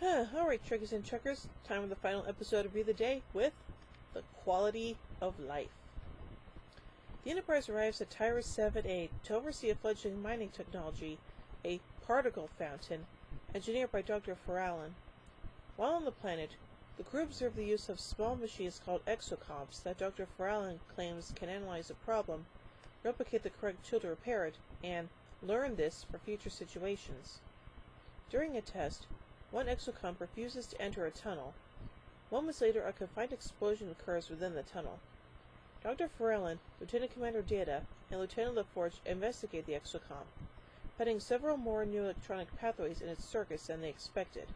Alright, Trekkers and Checkers, time for the final episode of Be the Day with the quality of life. The Enterprise arrives at Tyra 7A to oversee a fledgling mining technology, a particle fountain, engineered by Dr. Farrellin. While on the planet, the crew observe the use of small machines called exocomps that Dr. Farrellin claims can analyze a problem, replicate the correct tool to repair it, and learn this for future situations. During a test, one exocomp refuses to enter a tunnel. Moments later, a confined explosion occurs within the tunnel. Dr. Farrellin, Lieutenant Commander Data, and Lieutenant LaForge investigate the exocomp, finding several more new electronic pathways in its circuits than they expected.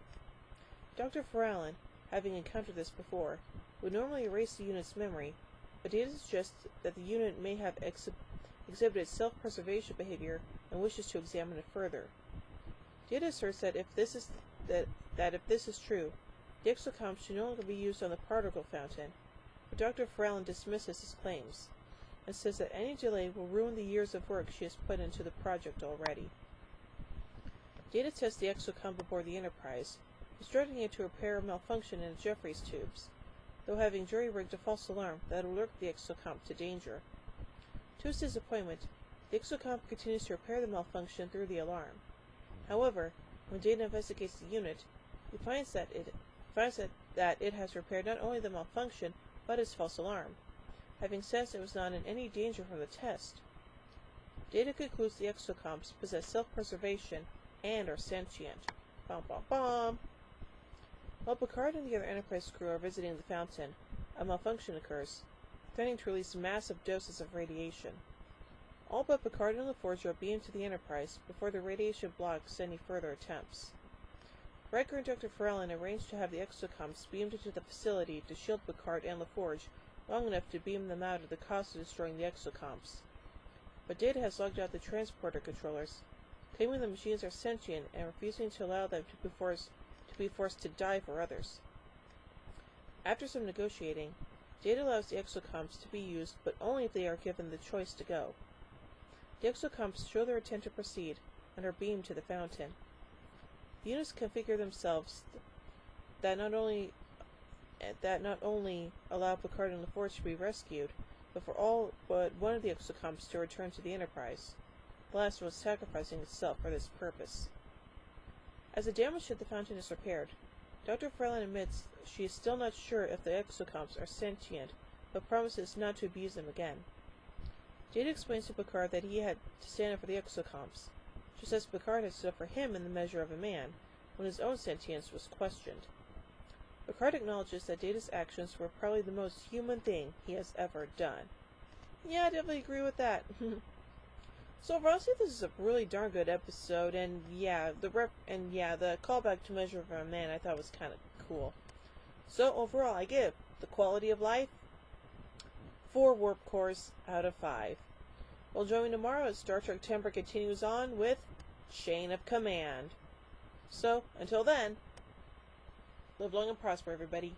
Dr. Farrellin, having encountered this before, would normally erase the unit's memory, but Data suggests that the unit may have exhibited self-preservation behavior and wishes to examine it further. Data asserts that if this is true, the exocomp should no longer be used on the particle fountain, but Dr. Farrellin dismisses his claims, and says that any delay will ruin the years of work she has put into the project already. Data tests the exocomp aboard the Enterprise, instructing it to repair a malfunction in the Jeffries tubes, though having jury-rigged a false alarm that alert the exocomp to danger. To his disappointment, the exocomp continues to repair the malfunction through the alarm. However, when Data investigates the unit, he finds that it has repaired not only the malfunction, but its false alarm, having sensed it was not in any danger from the test. Data concludes the exocomps possess self-preservation and are sentient. Bom bom bom! While Picard and the other Enterprise crew are visiting the fountain, a malfunction occurs, threatening to release massive doses of radiation. All but Picard and LaForge are beamed to the Enterprise before the radiation blocks any further attempts. Riker and Dr. Farrellin arrange to have the exocomps beamed into the facility to shield Picard and LaForge long enough to beam them out at the cost of destroying the exocomps. But Data has logged out the transporter controllers, claiming the machines are sentient and refusing to allow them to be forced to die for others. After some negotiating, Data allows the exocomps to be used, but only if they are given the choice to go. The exocomps show their intent to proceed and are beamed to the fountain. The units configure themselves that not only allow Picard and LaForge to be rescued, but one of the exocomps to return to the Enterprise, the last one sacrificing itself for this purpose. As the damage to the fountain is repaired, Dr. Farrellin admits she is still not sure if the exocomps are sentient, but promises not to abuse them again. Data explains to Picard that he had to stand up for the exocomps, just as Picard had stood up for him in the measure of a man, when his own sentience was questioned. Picard acknowledges that Data's actions were probably the most human thing he has ever done. Yeah, I definitely agree with that. So overall, I think this is a really darn good episode, and the callback to Measure of a Man I thought was kind of cool. So overall, I give the quality of life 4 warp cores out of 5. Well, join me tomorrow as Star Trek Temper continues on with Chain of Command. So, until then, live long and prosper, everybody.